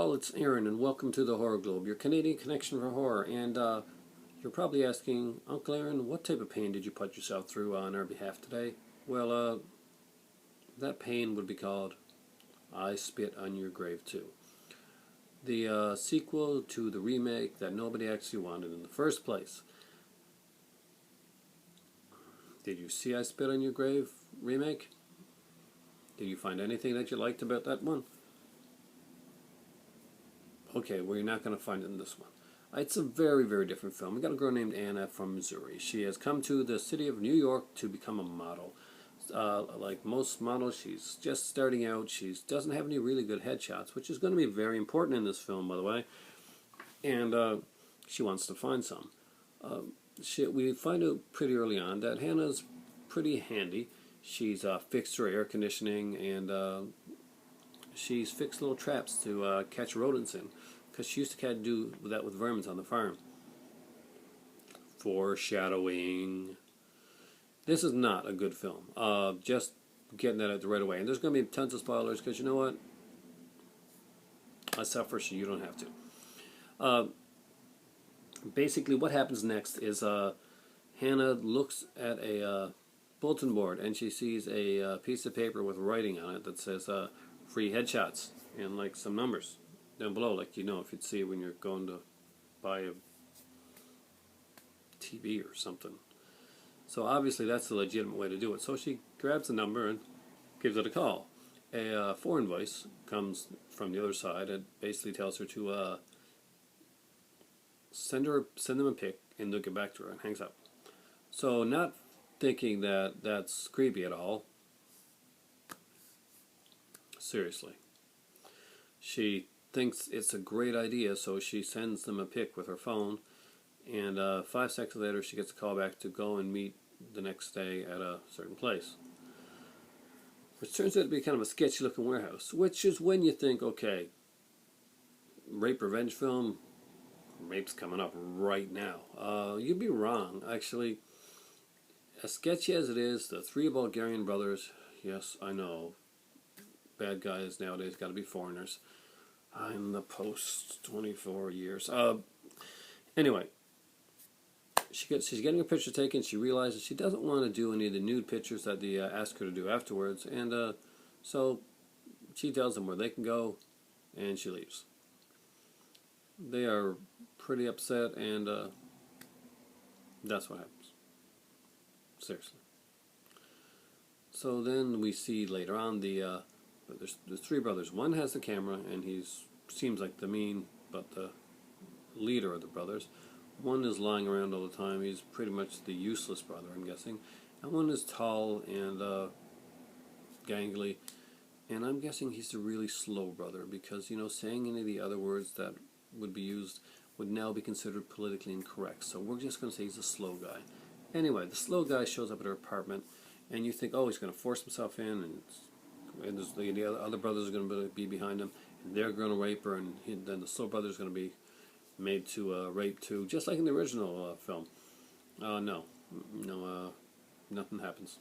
all, it's Aaron, and welcome to the Horror Globe, your Canadian connection for horror. And you're probably asking, Uncle Aaron, what type of pain did you put yourself through on our behalf today? Well, that pain would be called I Spit on Your Grave Too. The sequel to the remake that nobody actually wanted in the first place. Did you see I Spit on Your Grave remake? Did you find anything that you liked about that one? Okay, well, you're not going to find it in this one. It's a very, very different film. We got a girl named Anna from Missouri. She has come to the city of New York to become a model. Like most models, she's just starting out. She doesn't have any really good headshots, which is going to be very important in this film, by the way. And she wants to find some. We find out pretty early on that Hannah's pretty handy. She's fixed her air conditioning, and she's fixed little traps to catch rodents in, because she used to do that with vermins on the farm. Foreshadowing. This is not a good film. Just getting that out right away. And there's going to be tons of spoilers, because you know what? I suffer, so you don't have to. Basically, what happens next is Hannah looks at a bulletin board, and she sees a piece of paper with writing on it that says free headshots, and like some numbers down below, like if you'd see it when you're going to buy a TV or something. So obviously that's the legitimate way to do it. So she grabs the number and gives it a call. A foreign voice comes from the other side and basically tells her to send them a pic, and they'll get back to her, and hangs up. So not thinking that that's creepy at all. Seriously. She thinks it's a great idea, so she sends them a pic with her phone, and 5 seconds later she gets a call back to go and meet the next day at a certain place. Which turns out to be kind of a sketchy looking warehouse, which is when you think, okay, rape revenge film, rape's coming up right now. You'd be wrong, actually. As sketchy as it is, the 3 Bulgarian brothers, yes, I know, bad guys nowadays got to be foreigners. I'm the post 24 years. Anyway, she's getting her picture taken. She realizes she doesn't want to do any of the nude pictures that they ask her to do afterwards, and so she tells them where they can go, and she leaves. They are pretty upset, and that's what happens. Seriously. So then we see later on there's 3 brothers. One has the camera, and seems like the mean, but the leader of the brothers. One is lying around all the time. He's pretty much the useless brother, I'm guessing. And one is tall and gangly, and I'm guessing he's the really slow brother, because saying any of the other words that would be used would now be considered politically incorrect. So we're just going to say he's a slow guy. Anyway, the slow guy shows up at her apartment, and you think, oh, he's going to force himself in, and the other brothers are going to be behind him, and they're going to rape her, and then the slow brother is going to be made to rape too, just like in the original film. No, nothing happens.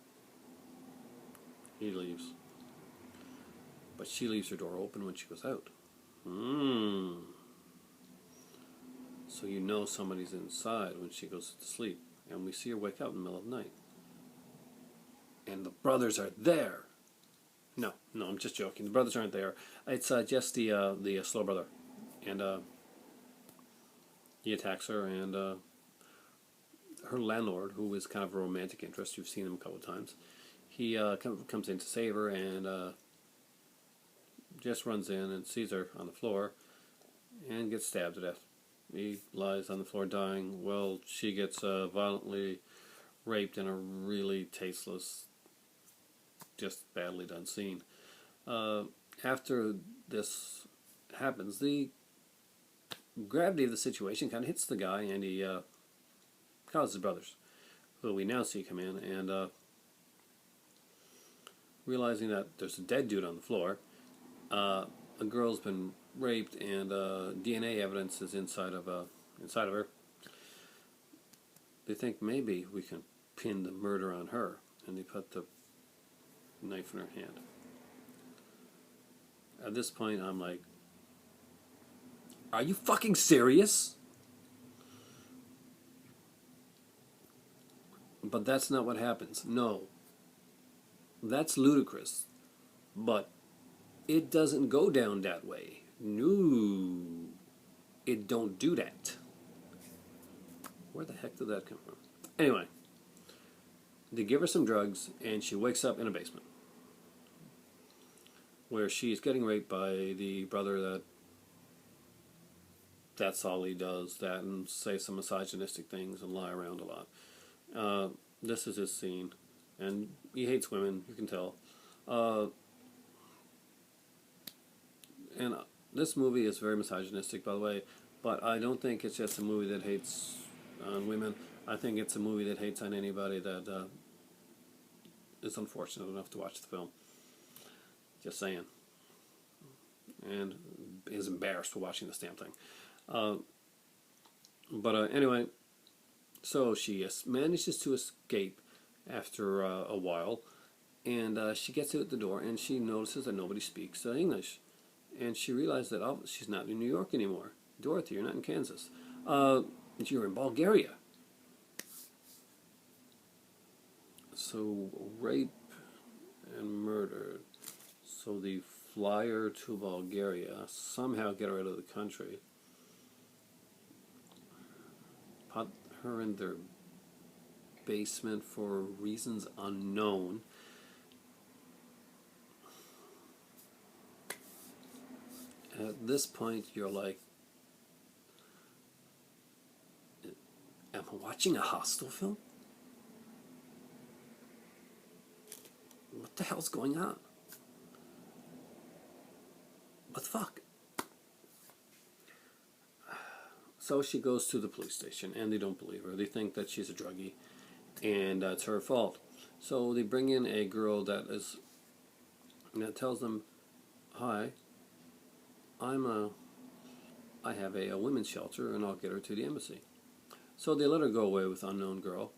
He leaves. But she leaves her door open when she goes out. So somebody's inside when she goes to sleep. And we see her wake up in the middle of the night. And the brothers are there. No, I'm just joking. The brothers aren't there. It's just the slow brother. And he attacks her, and her landlord, who is kind of a romantic interest, you've seen him a couple of times, he comes in to save her, and just runs in and sees her on the floor and gets stabbed to death. He lies on the floor dying. Well, she gets violently raped in a really tasteless, just badly done scene. After this happens, the gravity of the situation kind of hits the guy, and he calls his brothers, who we now see come in, and realizing that there's a dead dude on the floor, a girl's been raped, and DNA evidence is inside of her. They think maybe we can pin the murder on her, and they put the knife in her hand. At this point, I'm like, Are you fucking serious? But that's not what happens. No. That's ludicrous. But it doesn't go down that way. No. It don't do that. Where the heck did that come from? Anyway, they give her some drugs and she wakes up in a basement where she's getting raped by the brother that's all he does, that and say some misogynistic things and lie around a lot. This is his scene, and he hates women, you can tell. And this movie is very misogynistic, by the way, but I don't think it's just a movie that hates on women. I think it's a movie that hates on anybody that is unfortunate enough to watch the film. Just saying. And is embarrassed for watching this damn thing. Anyway, so she manages to escape after a while, and she gets out the door and she notices that nobody speaks English. And she realizes that she's not in New York anymore. Dorothy, you're not in Kansas. You're in Bulgaria. So, rape and murder. So they fly her to Bulgaria, somehow get her out of the country, put her in their basement for reasons unknown. At this point, you're like, am I watching a Hostel film? What the hell's going on? What the fuck? So she goes to the police station, and they don't believe her. They think that she's a druggie, and it's her fault. So they bring in a girl that tells them, "Hi, I have a women's shelter, and I'll get her to the embassy." So they let her go away with unknown girl,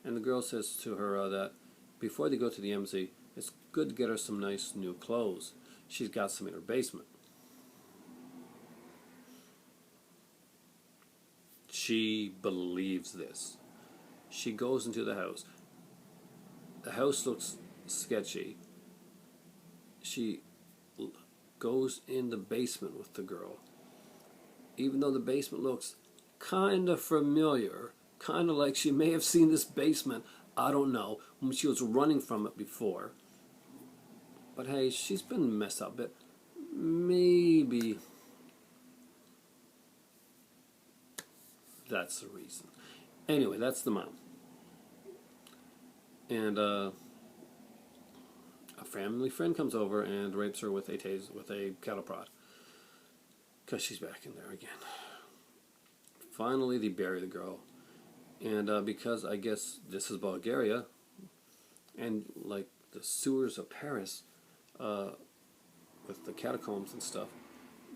and the girl says to her that before they go to the embassy, it's good to get her some nice new clothes. She's got some in her basement. She believes this. She goes into the house. The house looks sketchy. She goes in the basement with the girl. Even though the basement looks kind of familiar, kind of like she may have seen this basement, I don't know, when she was running from it before. But hey, she's been messed up a bit. Maybe that's the reason. Anyway, that's the mom. And a family friend comes over and rapes her with a cattle prod. Because she's back in there again. Finally, they bury the girl. And because I guess this is Bulgaria, and like the sewers of Paris, with the catacombs and stuff,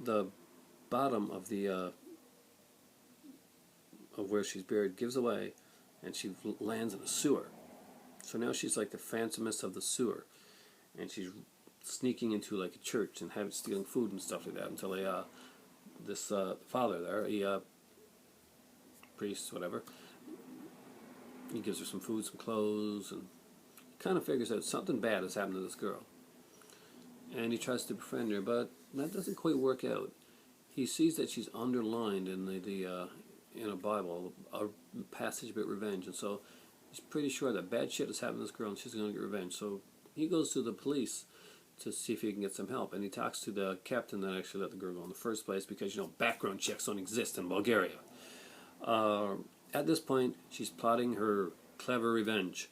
the bottom of the of where she's buried gives away, and she lands in a sewer. So now she's like the phantomess of the sewer, and she's sneaking into like a church and stealing food and stuff like that until this father there, priest, whatever, he gives her some food, some clothes, and kind of figures out something bad has happened to this girl. And he tries to befriend her, but that doesn't quite work out. He sees that she's underlined in in a Bible, a passage about revenge, and so he's pretty sure that bad shit has happened to this girl and she's going to get revenge. So he goes to the police to see if he can get some help, and he talks to the captain that actually let the girl go in the first place, because background checks don't exist in Bulgaria. At this point, she's plotting her clever revenge.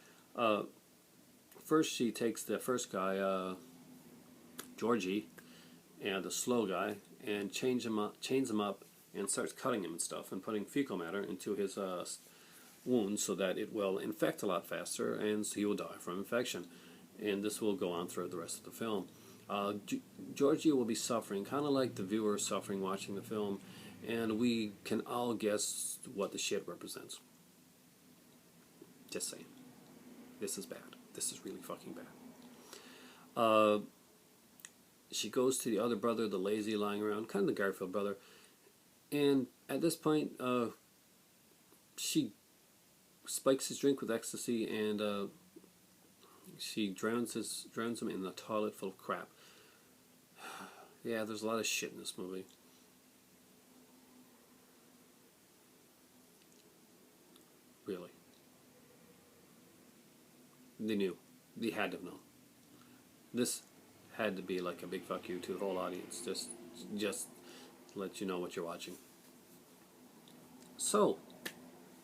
First, she takes the first guy, Georgie, and the slow guy, and chains him up, and starts cutting him and stuff, and putting fecal matter into his wounds so that it will infect a lot faster, and he will die from infection. And this will go on throughout the rest of the film. Georgie will be suffering, kind of like the viewer suffering watching the film, and we can all guess what the shit represents. Just saying. This is bad. This is really fucking bad. She goes to the other brother, the lazy lying around, kind of the Garfield brother, And at this point, she spikes his drink with ecstasy, and she drowns him in the toilet full of crap. Yeah, there's a lot of shit in this movie. Really. They knew. They had to have known. This had to be like a big fuck you to the whole audience. Just let you know what you're watching. So,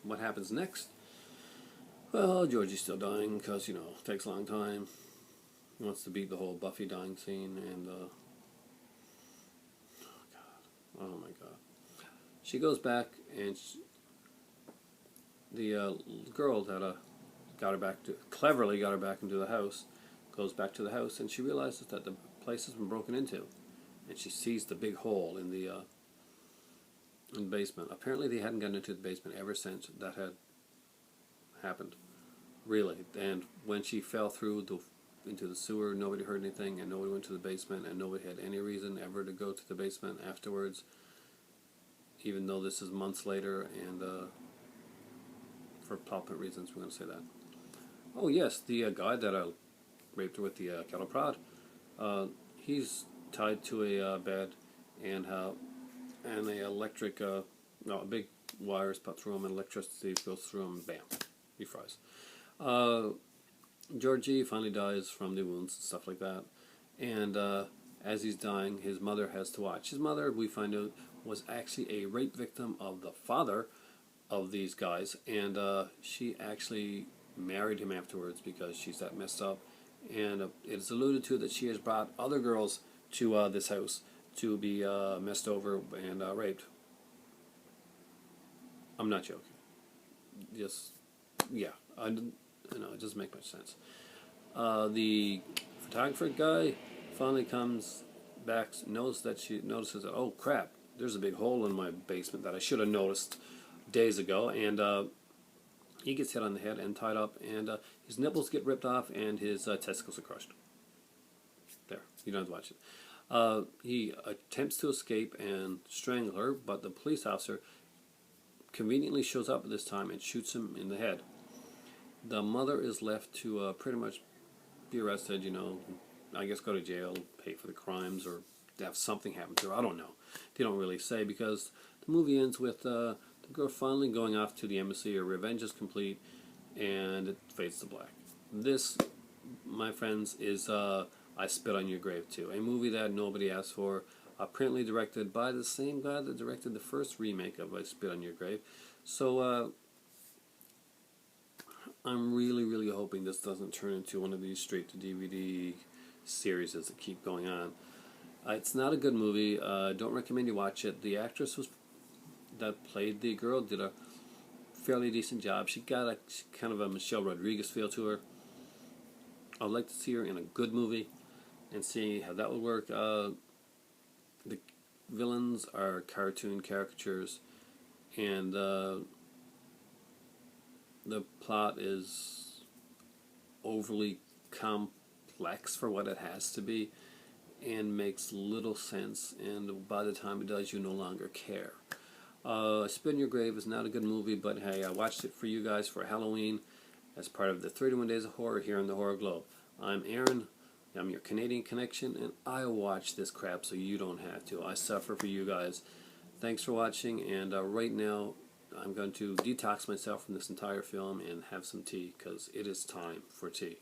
what happens next? Well, Georgie's still dying because, it takes a long time. He wants to beat the whole Buffy dying scene, and, oh my god. She goes back, and the girl that cleverly got her back into the house, goes back to the house, and she realizes that the place has been broken into, and she sees the big hole in the basement. Apparently, they hadn't gotten into the basement ever since that had happened, really. And when she fell through into the sewer, nobody heard anything, and nobody went to the basement, and nobody had any reason ever to go to the basement afterwards, even though this is months later, and for palpable reasons, we're going to say that. Oh yes, the guy that raped her with the cattle prod, he's tied to a bed, and the electric, a big wires put through him, and electricity goes through him, and bam, he fries. Georgie finally dies from the wounds and stuff like that, and as he's dying, his mother has to watch. His mother, we find out, was actually a rape victim of the father of these guys, and she actually married him afterwards because she's that messed up, and it's alluded to that she has brought other girls to this house to be messed over and raped. I'm not joking. Just, yeah, it doesn't make much sense. The photographer guy finally comes back, notices that, oh crap, there's a big hole in my basement that I should have noticed days ago, and he gets hit on the head and tied up, and his nipples get ripped off, and his testicles are crushed. There, you don't have to watch it. He attempts to escape and strangle her, but the police officer conveniently shows up at this time and shoots him in the head. The mother is left to pretty much be arrested, I guess go to jail, pay for the crimes, or have something happen to her. I don't know. They don't really say, because the movie ends with the girl finally going off to the embassy. Her revenge is complete, and it fades to black. This, my friends, is I Spit on Your Grave 2, a movie that nobody asked for, apparently directed by the same guy that directed the first remake of I Spit on Your Grave. So I'm really, really hoping this doesn't turn into one of these straight-to-DVD series that keep going on. It's not a good movie. Don't recommend you watch it. The actress that played the girl did a fairly decent job. She got kind of a Michelle Rodriguez feel to her. I'd like to see her in a good movie and see how that would work. The villains are cartoon caricatures, and the plot is overly complex for what it has to be, and makes little sense, and by the time it does, you no longer care. Spit in Your Grave is not a good movie, but hey, I watched it for you guys for Halloween as part of the 31 Days of Horror here on the Horror Globe. I'm Aaron, I'm your Canadian connection, and I watch this crap so you don't have to. I suffer for you guys. Thanks for watching, and right now I'm going to detox myself from this entire film and have some tea, because it is time for tea.